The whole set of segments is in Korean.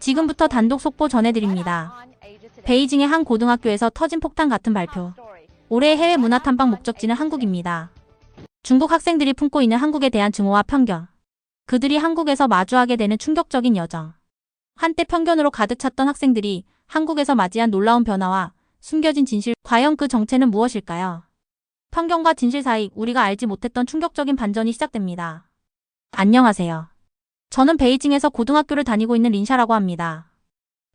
지금부터 단독 속보 전해드립니다. 베이징의 한 고등학교에서 터진 폭탄 같은 발표. 올해의 해외 문화 탐방 목적지는 한국입니다. 중국 학생들이 품고 있는 한국에 대한 증오와 편견. 그들이 한국에서 마주하게 되는 충격적인 여정. 한때 편견으로 가득 찼던 학생들이 한국에서 맞이한 놀라운 변화와 숨겨진 진실. 과연 그 정체는 무엇일까요? 편견과 진실 사이 우리가 알지 못했던 충격적인 반전이 시작됩니다. 안녕하세요. 저는 베이징에서 고등학교를 다니고 있는 린샤라고 합니다.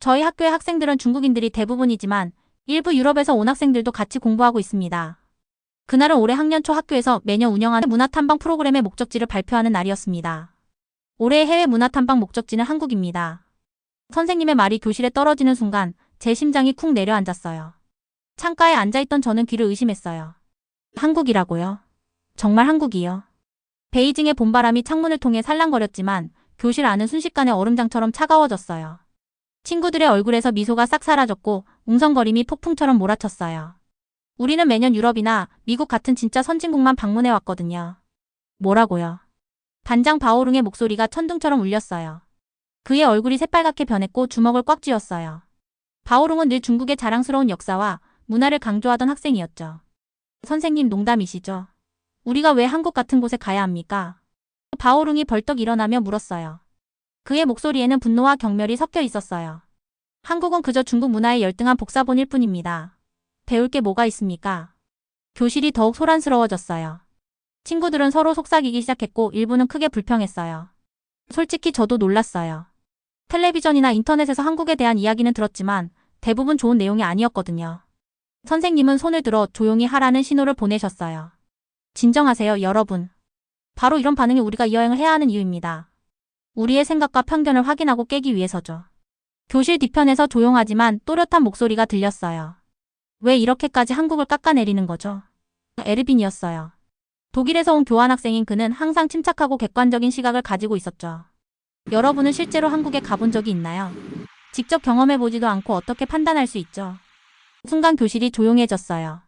저희 학교의 학생들은 중국인들이 대부분이지만 일부 유럽에서 온 학생들도 같이 공부하고 있습니다. 그날은 올해 학년 초 학교에서 매년 운영하는 문화탐방 프로그램의 목적지를 발표하는 날이었습니다. 올해의 해외 문화탐방 목적지는 한국입니다. 선생님의 말이 교실에 떨어지는 순간 제 심장이 쿵 내려앉았어요. 창가에 앉아있던 저는 귀를 의심했어요. 한국이라고요? 정말 한국이요? 베이징의 봄바람이 창문을 통해 살랑거렸지만 교실 안은 순식간에 얼음장처럼 차가워졌어요. 친구들의 얼굴에서 미소가 싹 사라졌고 웅성거림이 폭풍처럼 몰아쳤어요. 우리는 매년 유럽이나 미국 같은 진짜 선진국만 방문해 왔거든요. 뭐라고요? 반장 바오룽의 목소리가 천둥처럼 울렸어요. 그의 얼굴이 새빨갛게 변했고 주먹을 꽉 쥐었어요. 바오룽은 늘 중국의 자랑스러운 역사와 문화를 강조하던 학생이었죠. 선생님 농담이시죠? 우리가 왜 한국 같은 곳에 가야 합니까? 바오룽이 벌떡 일어나며 물었어요. 그의 목소리에는 분노와 경멸이 섞여 있었어요. 한국은 그저 중국 문화의 열등한 복사본일 뿐입니다. 배울 게 뭐가 있습니까? 교실이 더욱 소란스러워졌어요. 친구들은 서로 속삭이기 시작했고 일부는 크게 불평했어요. 솔직히 저도 놀랐어요. 텔레비전이나 인터넷에서 한국에 대한 이야기는 들었지만 대부분 좋은 내용이 아니었거든요. 선생님은 손을 들어 조용히 하라는 신호를 보내셨어요. 진정하세요, 여러분. 바로 이런 반응이 우리가 이 여행을 해야 하는 이유입니다. 우리의 생각과 편견을 확인하고 깨기 위해서죠. 교실 뒤편에서 조용하지만 또렷한 목소리가 들렸어요. 왜 이렇게까지 한국을 깎아내리는 거죠? 에르빈이었어요. 독일에서 온 교환학생인 그는 항상 침착하고 객관적인 시각을 가지고 있었죠. 여러분은 실제로 한국에 가본 적이 있나요? 직접 경험해보지도 않고 어떻게 판단할 수 있죠? 순간 교실이 조용해졌어요.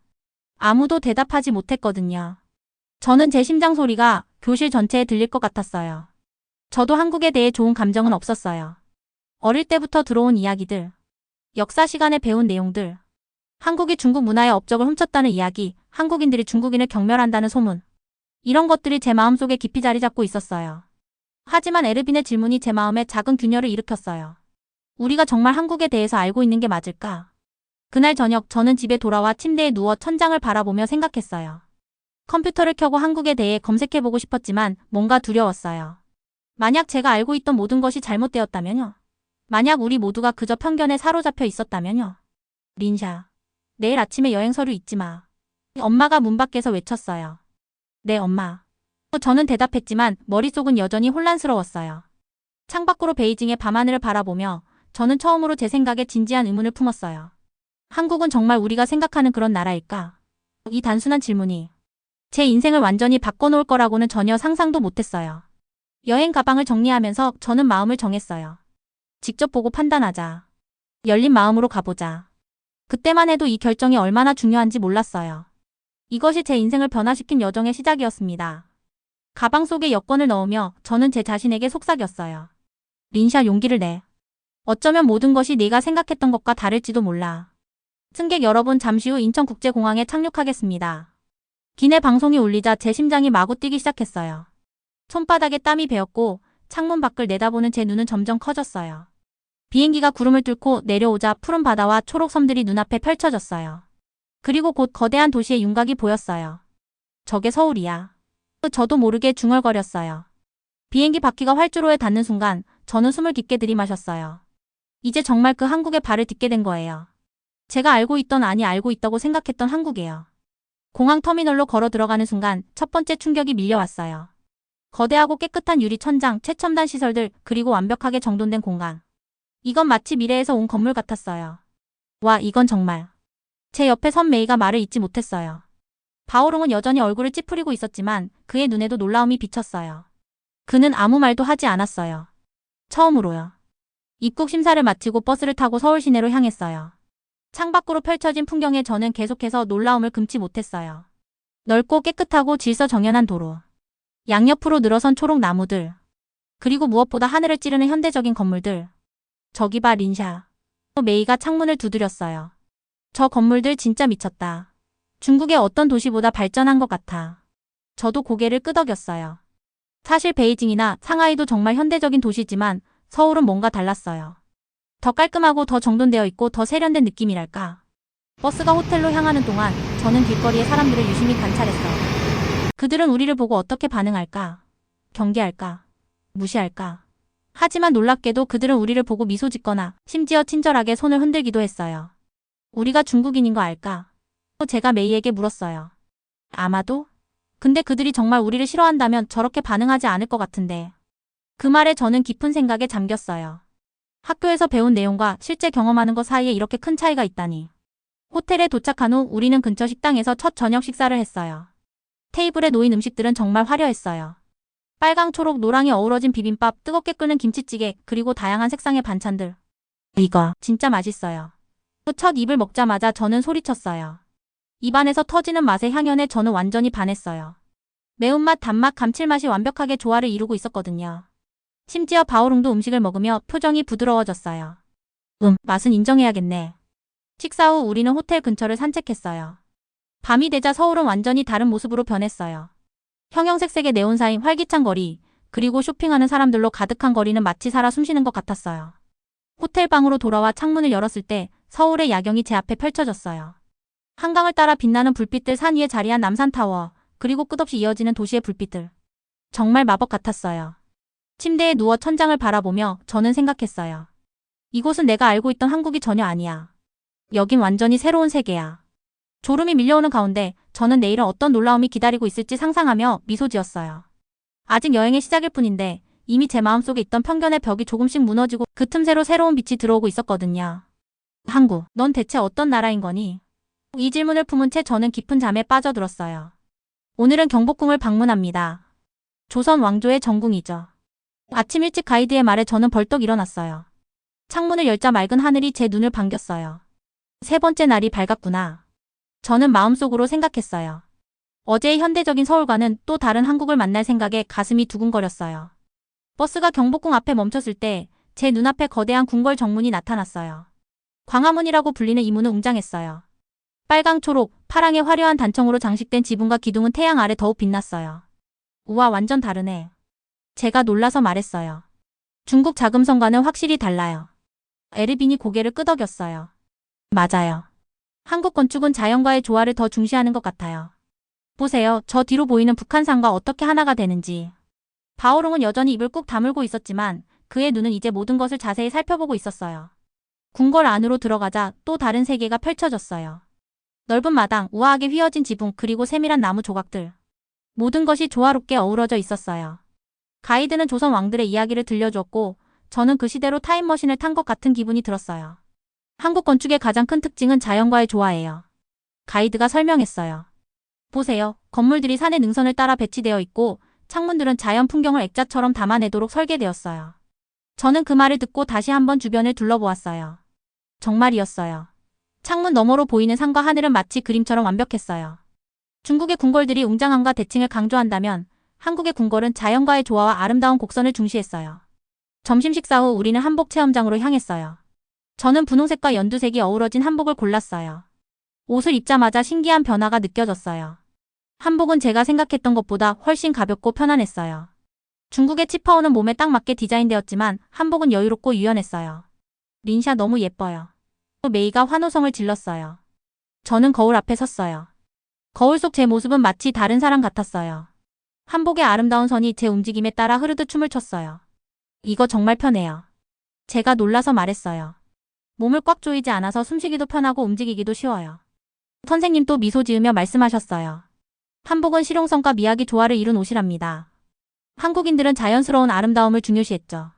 아무도 대답하지 못했거든요. 저는 제 심장 소리가 교실 전체에 들릴 것 같았어요. 저도 한국에 대해 좋은 감정은 없었어요. 어릴 때부터 들어온 이야기들, 역사 시간에 배운 내용들, 한국이 중국 문화의 업적을 훔쳤다는 이야기, 한국인들이 중국인을 경멸한다는 소문. 이런 것들이 제 마음속에 깊이 자리 잡고 있었어요. 하지만 에르빈의 질문이 제 마음에 작은 균열을 일으켰어요. 우리가 정말 한국에 대해서 알고 있는 게 맞을까? 그날 저녁 저는 집에 돌아와 침대에 누워 천장을 바라보며 생각했어요. 컴퓨터를 켜고 한국에 대해 검색해보고 싶었지만 뭔가 두려웠어요. 만약 제가 알고 있던 모든 것이 잘못되었다면요? 만약 우리 모두가 그저 편견에 사로잡혀 있었다면요? 린샤, 내일 아침에 여행 서류 잊지 마. 엄마가 문 밖에서 외쳤어요. 네, 엄마. 저는 대답했지만 머릿속은 여전히 혼란스러웠어요. 창밖으로 베이징의 밤하늘을 바라보며 저는 처음으로 제 생각에 진지한 의문을 품었어요. 한국은 정말 우리가 생각하는 그런 나라일까? 이 단순한 질문이 제 인생을 완전히 바꿔놓을 거라고는 전혀 상상도 못했어요. 여행 가방을 정리하면서 저는 마음을 정했어요. 직접 보고 판단하자. 열린 마음으로 가보자. 그때만 해도 이 결정이 얼마나 중요한지 몰랐어요. 이것이 제 인생을 변화시킨 여정의 시작이었습니다. 가방 속에 여권을 넣으며 저는 제 자신에게 속삭였어요. 린샤, 용기를 내. 어쩌면 모든 것이 네가 생각했던 것과 다를지도 몰라. 승객 여러분, 잠시 후 인천국제공항에 착륙하겠습니다. 기내 방송이 울리자 제 심장이 마구 뛰기 시작했어요. 손바닥에 땀이 배었고 창문 밖을 내다보는 제 눈은 점점 커졌어요. 비행기가 구름을 뚫고 내려오자 푸른 바다와 초록 섬들이 눈앞에 펼쳐졌어요. 그리고 곧 거대한 도시의 윤곽이 보였어요. 저게 서울이야. 저도 모르게 중얼거렸어요. 비행기 바퀴가 활주로에 닿는 순간 저는 숨을 깊게 들이마셨어요. 이제 정말 그 한국에 발을 딛게 된 거예요. 제가 알고 있던, 아니 알고 있다고 생각했던 한국이에요. 공항 터미널로 걸어 들어가는 순간 첫 번째 충격이 밀려왔어요. 거대하고 깨끗한 유리 천장, 최첨단 시설들, 그리고 완벽하게 정돈된 공간. 이건 마치 미래에서 온 건물 같았어요. 와, 이건 정말. 제 옆에 선 메이가 말을 잇지 못했어요. 바오롱은 여전히 얼굴을 찌푸리고 있었지만 그의 눈에도 놀라움이 비쳤어요. 그는 아무 말도 하지 않았어요. 처음으로요. 입국 심사를 마치고 버스를 타고 서울 시내로 향했어요. 창밖으로 펼쳐진 풍경에 저는 계속해서 놀라움을 금치 못했어요. 넓고 깨끗하고 질서 정연한 도로. 양옆으로 늘어선 초록 나무들. 그리고 무엇보다 하늘을 찌르는 현대적인 건물들. 저기 봐, 린샤. 메이가 창문을 두드렸어요. 저 건물들 진짜 미쳤다. 중국의 어떤 도시보다 발전한 것 같아. 저도 고개를 끄덕였어요. 사실 베이징이나 상하이도 정말 현대적인 도시지만 서울은 뭔가 달랐어요. 더 깔끔하고 더 정돈되어 있고 더 세련된 느낌이랄까. 버스가 호텔로 향하는 동안 저는 길거리의 사람들을 유심히 관찰했어요. 그들은 우리를 보고 어떻게 반응할까? 경계할까? 무시할까? 하지만 놀랍게도 그들은 우리를 보고 미소 짓거나 심지어 친절하게 손을 흔들기도 했어요. 우리가 중국인인 거 알까? 제가 메이에게 물었어요. 아마도? 근데 그들이 정말 우리를 싫어한다면 저렇게 반응하지 않을 것 같은데. 그 말에 저는 깊은 생각에 잠겼어요. 학교에서 배운 내용과 실제 경험하는 것 사이에 이렇게 큰 차이가 있다니. 호텔에 도착한 후 우리는 근처 식당에서 첫 저녁 식사를 했어요. 테이블에 놓인 음식들은 정말 화려했어요. 빨강, 초록, 노랑이 어우러진 비빔밥, 뜨겁게 끓는 김치찌개, 그리고 다양한 색상의 반찬들. 이거 진짜 맛있어요. 첫 입을 먹자마자 저는 소리쳤어요. 입안에서 터지는 맛의 향연에 저는 완전히 반했어요. 매운맛, 단맛, 감칠맛이 완벽하게 조화를 이루고 있었거든요. 심지어 바오룽도 음식을 먹으며 표정이 부드러워졌어요. 맛은 인정해야겠네. 식사 후 우리는 호텔 근처를 산책했어요. 밤이 되자 서울은 완전히 다른 모습으로 변했어요. 형형색색의 네온사인 활기찬 거리, 그리고 쇼핑하는 사람들로 가득한 거리는 마치 살아 숨쉬는 것 같았어요. 호텔 방으로 돌아와 창문을 열었을 때 서울의 야경이 제 앞에 펼쳐졌어요. 한강을 따라 빛나는 불빛들, 산 위에 자리한 남산타워, 그리고 끝없이 이어지는 도시의 불빛들. 정말 마법 같았어요. 침대에 누워 천장을 바라보며 저는 생각했어요. 이곳은 내가 알고 있던 한국이 전혀 아니야. 여긴 완전히 새로운 세계야. 졸음이 밀려오는 가운데 저는 내일은 어떤 놀라움이 기다리고 있을지 상상하며 미소 지었어요. 아직 여행의 시작일 뿐인데 이미 제 마음속에 있던 편견의 벽이 조금씩 무너지고 그 틈새로 새로운 빛이 들어오고 있었거든요. 한국, 넌 대체 어떤 나라인 거니? 이 질문을 품은 채 저는 깊은 잠에 빠져들었어요. 오늘은 경복궁을 방문합니다. 조선 왕조의 정궁이죠. 아침 일찍 가이드의 말에 저는 벌떡 일어났어요. 창문을 열자 맑은 하늘이 제 눈을 반겼어요. 세 번째 날이 밝았구나. 저는 마음속으로 생각했어요. 어제의 현대적인 서울과는 또 다른 한국을 만날 생각에 가슴이 두근거렸어요. 버스가 경복궁 앞에 멈췄을 때 제 눈앞에 거대한 궁궐 정문이 나타났어요. 광화문이라고 불리는 이 문은 웅장했어요. 빨강, 초록, 파랑의 화려한 단청으로 장식된 지붕과 기둥은 태양 아래 더욱 빛났어요. 우와, 완전 다르네. 제가 놀라서 말했어요. 중국 자금성과는 확실히 달라요. 에르빈이 고개를 끄덕였어요. 맞아요. 한국 건축은 자연과의 조화를 더 중시하는 것 같아요. 보세요. 저 뒤로 보이는 북한산과 어떻게 하나가 되는지. 바오롱은 여전히 입을 꾹 다물고 있었지만 그의 눈은 이제 모든 것을 자세히 살펴보고 있었어요. 궁궐 안으로 들어가자 또 다른 세계가 펼쳐졌어요. 넓은 마당, 우아하게 휘어진 지붕, 그리고 세밀한 나무 조각들. 모든 것이 조화롭게 어우러져 있었어요. 가이드는 조선 왕들의 이야기를 들려주었고 저는 그 시대로 타임머신을 탄 것 같은 기분이 들었어요. 한국 건축의 가장 큰 특징은 자연과의 조화예요. 가이드가 설명했어요. 보세요. 건물들이 산의 능선을 따라 배치되어 있고 창문들은 자연 풍경을 액자처럼 담아내도록 설계되었어요. 저는 그 말을 듣고 다시 한번 주변을 둘러보았어요. 정말이었어요. 창문 너머로 보이는 산과 하늘은 마치 그림처럼 완벽했어요. 중국의 궁궐들이 웅장함과 대칭을 강조한다면 한국의 궁궐은 자연과의 조화와 아름다운 곡선을 중시했어요. 점심 식사 후 우리는 한복 체험장으로 향했어요. 저는 분홍색과 연두색이 어우러진 한복을 골랐어요. 옷을 입자마자 신기한 변화가 느껴졌어요. 한복은 제가 생각했던 것보다 훨씬 가볍고 편안했어요. 중국의 치파오는 몸에 딱 맞게 디자인되었지만 한복은 여유롭고 유연했어요. 린샤 너무 예뻐요. 메이가 환호성을 질렀어요. 저는 거울 앞에 섰어요. 거울 속 제 모습은 마치 다른 사람 같았어요. 한복의 아름다운 선이 제 움직임에 따라 흐르듯 춤을 췄어요. 이거 정말 편해요. 제가 놀라서 말했어요. 몸을 꽉 조이지 않아서 숨쉬기도 편하고 움직이기도 쉬워요. 선생님도 미소 지으며 말씀하셨어요. 한복은 실용성과 미학이 조화를 이룬 옷이랍니다. 한국인들은 자연스러운 아름다움을 중요시했죠.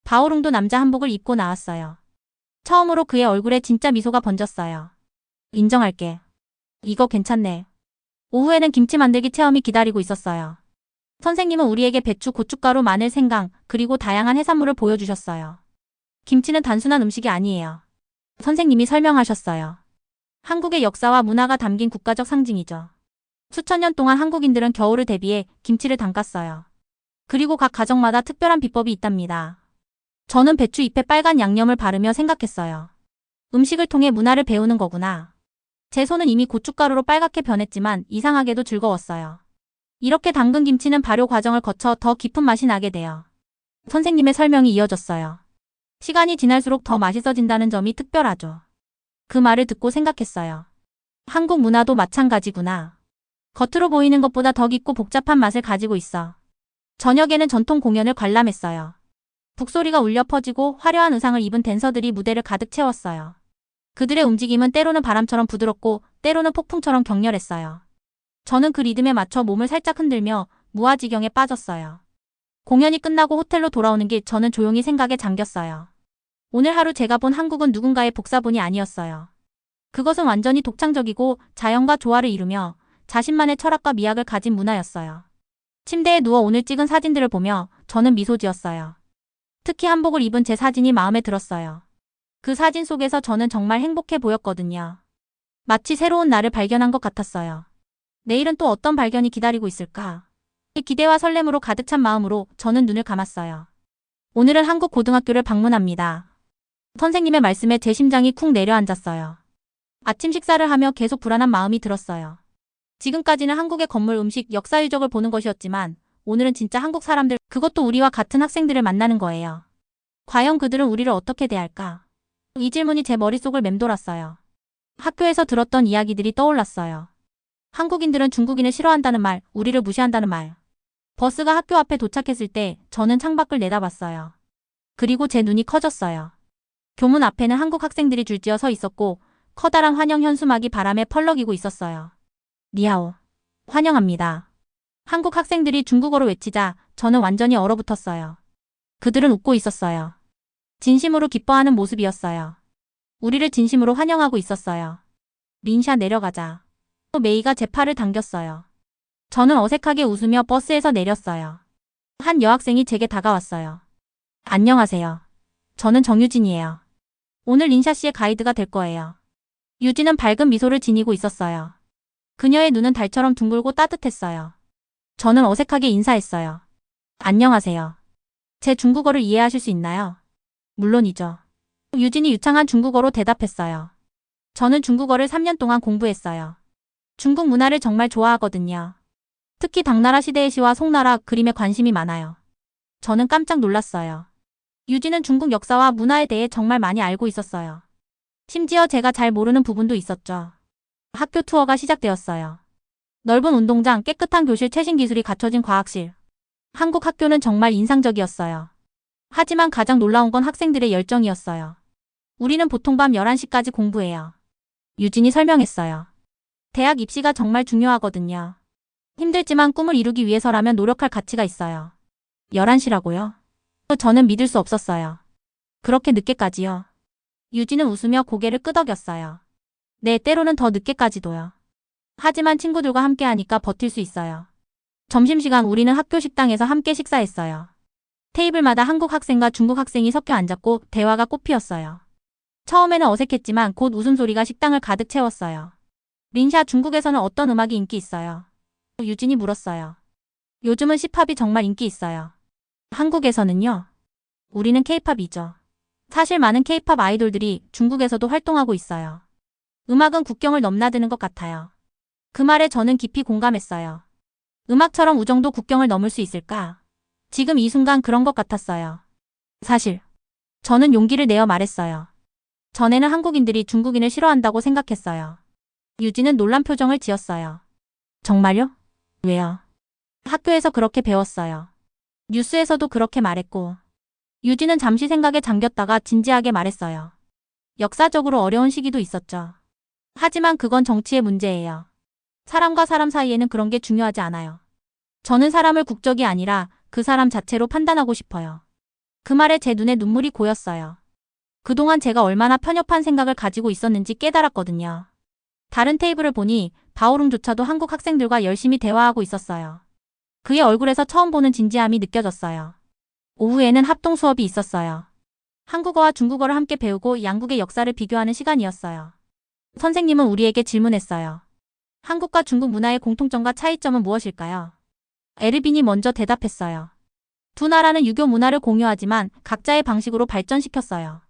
바오룽도 남자 한복을 입고 나왔어요. 처음으로 그의 얼굴에 진짜 미소가 번졌어요. 인정할게. 이거 괜찮네. 오후에는 김치 만들기 체험이 기다리고 있었어요. 선생님은 우리에게 배추, 고춧가루, 마늘, 생강, 그리고 다양한 해산물을 보여주셨어요. 김치는 단순한 음식이 아니에요. 선생님이 설명하셨어요. 한국의 역사와 문화가 담긴 국가적 상징이죠. 수천 년 동안 한국인들은 겨울을 대비해 김치를 담갔어요. 그리고 각 가정마다 특별한 비법이 있답니다. 저는 배추 잎에 빨간 양념을 바르며 생각했어요. 음식을 통해 문화를 배우는 거구나. 제 손은 이미 고춧가루로 빨갛게 변했지만 이상하게도 즐거웠어요. 이렇게 담근 김치는 발효 과정을 거쳐 더 깊은 맛이 나게 돼요. 선생님의 설명이 이어졌어요. 시간이 지날수록 더 맛있어진다는 점이 특별하죠. 그 말을 듣고 생각했어요. 한국 문화도 마찬가지구나. 겉으로 보이는 것보다 더 깊고 복잡한 맛을 가지고 있어. 저녁에는 전통 공연을 관람했어요. 북소리가 울려 퍼지고 화려한 의상을 입은 댄서들이 무대를 가득 채웠어요. 그들의 움직임은 때로는 바람처럼 부드럽고 때로는 폭풍처럼 격렬했어요. 저는 그 리듬에 맞춰 몸을 살짝 흔들며 무아지경에 빠졌어요. 공연이 끝나고 호텔로 돌아오는 길 저는 조용히 생각에 잠겼어요. 오늘 하루 제가 본 한국은 누군가의 복사본이 아니었어요. 그것은 완전히 독창적이고 자연과 조화를 이루며 자신만의 철학과 미학을 가진 문화였어요. 침대에 누워 오늘 찍은 사진들을 보며 저는 미소 지었어요. 특히 한복을 입은 제 사진이 마음에 들었어요. 그 사진 속에서 저는 정말 행복해 보였거든요. 마치 새로운 나를 발견한 것 같았어요. 내일은 또 어떤 발견이 기다리고 있을까? 기대와 설렘으로 가득 찬 마음으로 저는 눈을 감았어요. 오늘은 한국 고등학교를 방문합니다. 선생님의 말씀에 제 심장이 쿵 내려앉았어요. 아침 식사를 하며 계속 불안한 마음이 들었어요. 지금까지는 한국의 건물, 음식, 역사 유적을 보는 것이었지만 오늘은 진짜 한국 사람들, 그것도 우리와 같은 학생들을 만나는 거예요. 과연 그들은 우리를 어떻게 대할까? 이 질문이 제 머릿속을 맴돌았어요. 학교에서 들었던 이야기들이 떠올랐어요. 한국인들은 중국인을 싫어한다는 말, 우리를 무시한다는 말. 버스가 학교 앞에 도착했을 때 저는 창밖을 내다봤어요. 그리고 제 눈이 커졌어요. 교문 앞에는 한국 학생들이 줄지어 서 있었고 커다란 환영 현수막이 바람에 펄럭이고 있었어요. 니하오. 환영합니다. 한국 학생들이 중국어로 외치자 저는 완전히 얼어붙었어요. 그들은 웃고 있었어요. 진심으로 기뻐하는 모습이었어요. 우리를 진심으로 환영하고 있었어요. 린샤 내려가자. 메이가 제 팔을 당겼어요. 저는 어색하게 웃으며 버스에서 내렸어요. 한 여학생이 제게 다가왔어요. 안녕하세요. 저는 정유진이에요. 오늘 린샤 씨의 가이드가 될 거예요. 유진은 밝은 미소를 지니고 있었어요. 그녀의 눈은 달처럼 둥글고 따뜻했어요. 저는 어색하게 인사했어요. 안녕하세요. 제 중국어를 이해하실 수 있나요? 물론이죠. 유진이 유창한 중국어로 대답했어요. 저는 중국어를 3년 동안 공부했어요. 중국 문화를 정말 좋아하거든요. 특히 당나라 시대의 시와 송나라 그림에 관심이 많아요. 저는 깜짝 놀랐어요. 유진은 중국 역사와 문화에 대해 정말 많이 알고 있었어요. 심지어 제가 잘 모르는 부분도 있었죠. 학교 투어가 시작되었어요. 넓은 운동장, 깨끗한 교실, 최신 기술이 갖춰진 과학실. 한국 학교는 정말 인상적이었어요. 하지만 가장 놀라운 건 학생들의 열정이었어요. 우리는 보통 밤 11시까지 공부해요. 유진이 설명했어요. 대학 입시가 정말 중요하거든요. 힘들지만 꿈을 이루기 위해서라면 노력할 가치가 있어요. 11시라고요? 저는 믿을 수 없었어요. 그렇게 늦게까지요? 유진은 웃으며 고개를 끄덕였어요. 네, 때로는 더 늦게까지도요. 하지만 친구들과 함께하니까 버틸 수 있어요. 점심시간 우리는 학교 식당에서 함께 식사했어요. 테이블마다 한국 학생과 중국 학생이 섞여 앉았고 대화가 꽃피었어요. 처음에는 어색했지만 곧 웃음소리가 식당을 가득 채웠어요. 린샤, 중국에서는 어떤 음악이 인기 있어요? 유진이 물었어요. 요즘은 C팝이 정말 인기 있어요. 한국에서는요? 우리는 K-팝이죠. 사실 많은 K-팝 아이돌들이 중국에서도 활동하고 있어요. 음악은 국경을 넘나드는 것 같아요. 그 말에 저는 깊이 공감했어요. 음악처럼 우정도 국경을 넘을 수 있을까? 지금 이 순간 그런 것 같았어요. 사실 저는 용기를 내어 말했어요. 전에는 한국인들이 중국인을 싫어한다고 생각했어요. 유진은 놀란 표정을 지었어요. 정말요? 왜요? 학교에서 그렇게 배웠어요. 뉴스에서도 그렇게 말했고. 유진은 잠시 생각에 잠겼다가 진지하게 말했어요. 역사적으로 어려운 시기도 있었죠. 하지만 그건 정치의 문제예요. 사람과 사람 사이에는 그런 게 중요하지 않아요. 저는 사람을 국적이 아니라 그 사람 자체로 판단하고 싶어요. 그 말에 제 눈에 눈물이 고였어요. 그동안 제가 얼마나 편협한 생각을 가지고 있었는지 깨달았거든요. 다른 테이블을 보니 바오룽조차도 한국 학생들과 열심히 대화하고 있었어요. 그의 얼굴에서 처음 보는 진지함이 느껴졌어요. 오후에는 합동 수업이 있었어요. 한국어와 중국어를 함께 배우고 양국의 역사를 비교하는 시간이었어요. 선생님은 우리에게 질문했어요. 한국과 중국 문화의 공통점과 차이점은 무엇일까요? 에르빈이 먼저 대답했어요. 두 나라는 유교 문화를 공유하지만 각자의 방식으로 발전시켰어요.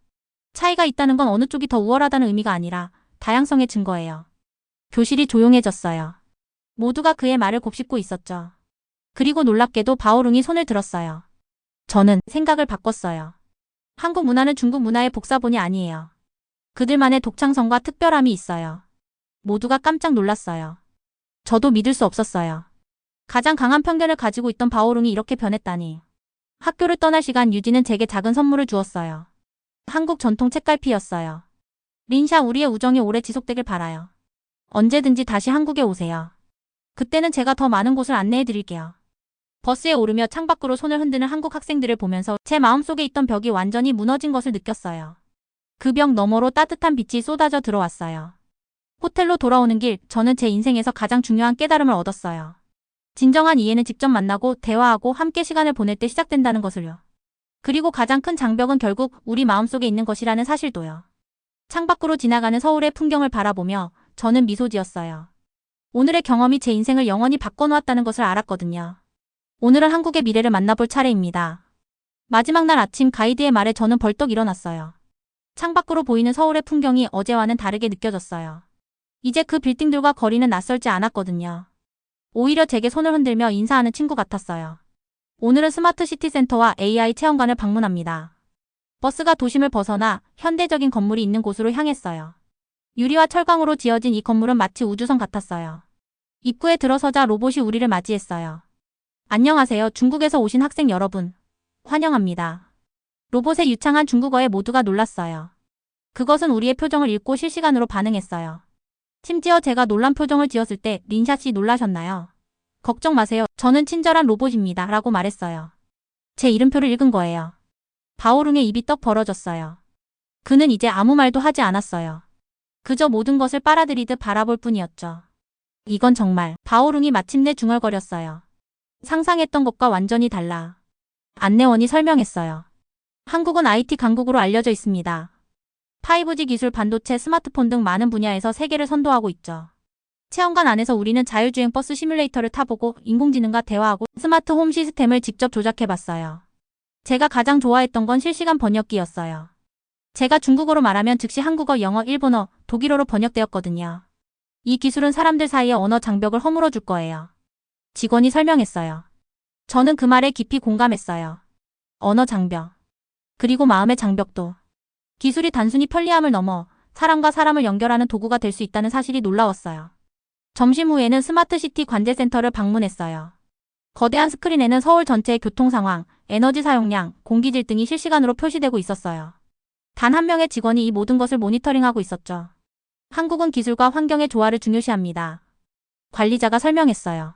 차이가 있다는 건 어느 쪽이 더 우월하다는 의미가 아니라 다양성의 증거예요. 교실이 조용해졌어요. 모두가 그의 말을 곱씹고 있었죠. 그리고 놀랍게도 바오룽이 손을 들었어요. 저는 생각을 바꿨어요. 한국 문화는 중국 문화의 복사본이 아니에요. 그들만의 독창성과 특별함이 있어요. 모두가 깜짝 놀랐어요. 저도 믿을 수 없었어요. 가장 강한 편견을 가지고 있던 바오룽이 이렇게 변했다니. 학교를 떠날 시간 유진은 제게 작은 선물을 주었어요. 한국 전통 책갈피였어요. 린샤, 우리의 우정이 오래 지속되길 바라요. 언제든지 다시 한국에 오세요. 그때는 제가 더 많은 곳을 안내해 드릴게요. 버스에 오르며 창밖으로 손을 흔드는 한국 학생들을 보면서 제 마음속에 있던 벽이 완전히 무너진 것을 느꼈어요. 그 벽 너머로 따뜻한 빛이 쏟아져 들어왔어요. 호텔로 돌아오는 길, 저는 제 인생에서 가장 중요한 깨달음을 얻었어요. 진정한 이해는 직접 만나고 대화하고 함께 시간을 보낼 때 시작된다는 것을요. 그리고 가장 큰 장벽은 결국 우리 마음속에 있는 것이라는 사실도요. 창밖으로 지나가는 서울의 풍경을 바라보며 저는 미소 지었어요. 오늘의 경험이 제 인생을 영원히 바꿔놓았다는 것을 알았거든요. 오늘은 한국의 미래를 만나볼 차례입니다. 마지막 날 아침 가이드의 말에 저는 벌떡 일어났어요. 창밖으로 보이는 서울의 풍경이 어제와는 다르게 느껴졌어요. 이제 그 빌딩들과 거리는 낯설지 않았거든요. 오히려 제게 손을 흔들며 인사하는 친구 같았어요. 오늘은 스마트 시티 센터와 AI 체험관을 방문합니다. 버스가 도심을 벗어나 현대적인 건물이 있는 곳으로 향했어요. 유리와 철강으로 지어진 이 건물은 마치 우주선 같았어요. 입구에 들어서자 로봇이 우리를 맞이했어요. 안녕하세요, 중국에서 오신 학생 여러분. 환영합니다. 로봇의 유창한 중국어에 모두가 놀랐어요. 그것은 우리의 표정을 읽고 실시간으로 반응했어요. 심지어 제가 놀란 표정을 지었을 때 린샤 씨 놀라셨나요? 걱정 마세요. 저는 친절한 로봇입니다. 라고 말했어요. 제 이름표를 읽은 거예요. 바오룽의 입이 떡 벌어졌어요. 그는 이제 아무 말도 하지 않았어요. 그저 모든 것을 빨아들이듯 바라볼 뿐이었죠. 이건 정말. 바오룽이 마침내 중얼거렸어요. 상상했던 것과 완전히 달라. 안내원이 설명했어요. 한국은 IT 강국으로 알려져 있습니다. 5G 기술, 반도체, 스마트폰 등 많은 분야에서 세계를 선도하고 있죠. 체험관 안에서 우리는 자율주행 버스 시뮬레이터를 타보고 인공지능과 대화하고 스마트 홈 시스템을 직접 조작해봤어요. 제가 가장 좋아했던 건 실시간 번역기였어요. 제가 중국어로 말하면 즉시 한국어, 영어, 일본어, 독일어로 번역되었거든요. 이 기술은 사람들 사이의 언어 장벽을 허물어 줄 거예요. 직원이 설명했어요. 저는 그 말에 깊이 공감했어요. 언어 장벽. 그리고 마음의 장벽도. 기술이 단순히 편리함을 넘어 사람과 사람을 연결하는 도구가 될 수 있다는 사실이 놀라웠어요. 점심 후에는 스마트시티 관제센터를 방문했어요. 거대한 스크린에는 서울 전체의 교통 상황, 에너지 사용량, 공기질 등이 실시간으로 표시되고 있었어요. 단 한 명의 직원이 이 모든 것을 모니터링하고 있었죠. 한국은 기술과 환경의 조화를 중요시합니다. 관리자가 설명했어요.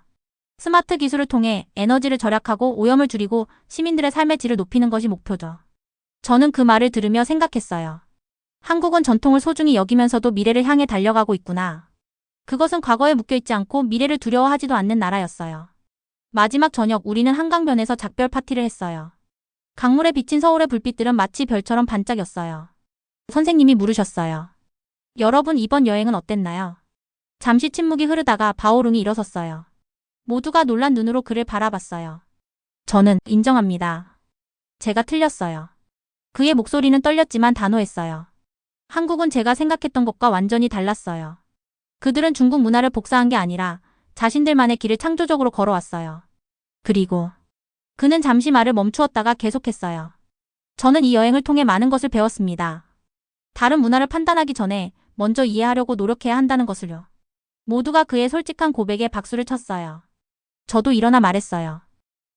스마트 기술을 통해 에너지를 절약하고 오염을 줄이고 시민들의 삶의 질을 높이는 것이 목표죠. 저는 그 말을 들으며 생각했어요. 한국은 전통을 소중히 여기면서도 미래를 향해 달려가고 있구나. 그것은 과거에 묶여있지 않고 미래를 두려워하지도 않는 나라였어요. 마지막 저녁, 우리는 한강변에서 작별 파티를 했어요. 강물에 비친 서울의 불빛들은 마치 별처럼 반짝였어요. 선생님이 물으셨어요. 여러분, 이번 여행은 어땠나요? 잠시 침묵이 흐르다가 바오룽이 일어섰어요. 모두가 놀란 눈으로 그를 바라봤어요. 저는 인정합니다. 제가 틀렸어요. 그의 목소리는 떨렸지만 단호했어요. 한국은 제가 생각했던 것과 완전히 달랐어요. 그들은 중국 문화를 복사한 게 아니라 자신들만의 길을 창조적으로 걸어왔어요. 그리고 그는 잠시 말을 멈추었다가 계속했어요. 저는 이 여행을 통해 많은 것을 배웠습니다. 다른 문화를 판단하기 전에 먼저 이해하려고 노력해야 한다는 것을요. 모두가 그의 솔직한 고백에 박수를 쳤어요. 저도 일어나 말했어요.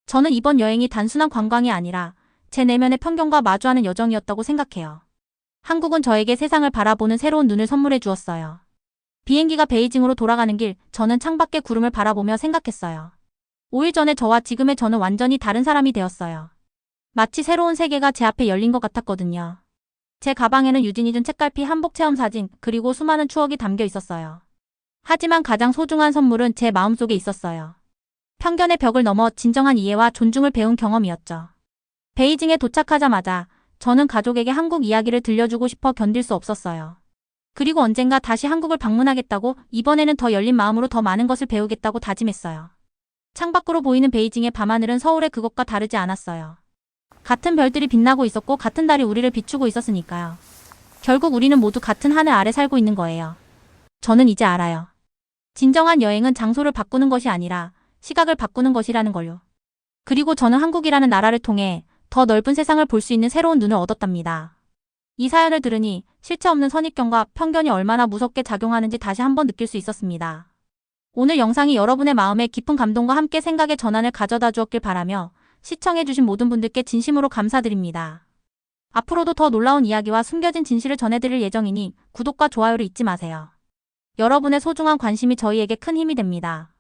저는 이번 여행이 단순한 관광이 아니라 제 내면의 편견과 마주하는 여정이었다고 생각해요. 한국은 저에게 세상을 바라보는 새로운 눈을 선물해 주었어요. 비행기가 베이징으로 돌아가는 길, 저는 창밖의 구름을 바라보며 생각했어요. 5일 전에 저와 지금의 저는 완전히 다른 사람이 되었어요. 마치 새로운 세계가 제 앞에 열린 것 같았거든요. 제 가방에는 유진이 준 책갈피, 한복 체험 사진, 그리고 수많은 추억이 담겨 있었어요. 하지만 가장 소중한 선물은 제 마음속에 있었어요. 편견의 벽을 넘어 진정한 이해와 존중을 배운 경험이었죠. 베이징에 도착하자마자 저는 가족에게 한국 이야기를 들려주고 싶어 견딜 수 없었어요. 그리고 언젠가 다시 한국을 방문하겠다고, 이번에는 더 열린 마음으로 더 많은 것을 배우겠다고 다짐했어요. 창밖으로 보이는 베이징의 밤하늘은 서울의 그것과 다르지 않았어요. 같은 별들이 빛나고 있었고 같은 달이 우리를 비추고 있었으니까요. 결국 우리는 모두 같은 하늘 아래 살고 있는 거예요. 저는 이제 알아요. 진정한 여행은 장소를 바꾸는 것이 아니라 시각을 바꾸는 것이라는 걸요. 그리고 저는 한국이라는 나라를 통해 더 넓은 세상을 볼 수 있는 새로운 눈을 얻었답니다. 이 사연을 들으니 실체 없는 선입견과 편견이 얼마나 무섭게 작용하는지 다시 한번 느낄 수 있었습니다. 오늘 영상이 여러분의 마음에 깊은 감동과 함께 생각의 전환을 가져다 주었길 바라며 시청해주신 모든 분들께 진심으로 감사드립니다. 앞으로도 더 놀라운 이야기와 숨겨진 진실을 전해드릴 예정이니 구독과 좋아요를 잊지 마세요. 여러분의 소중한 관심이 저희에게 큰 힘이 됩니다.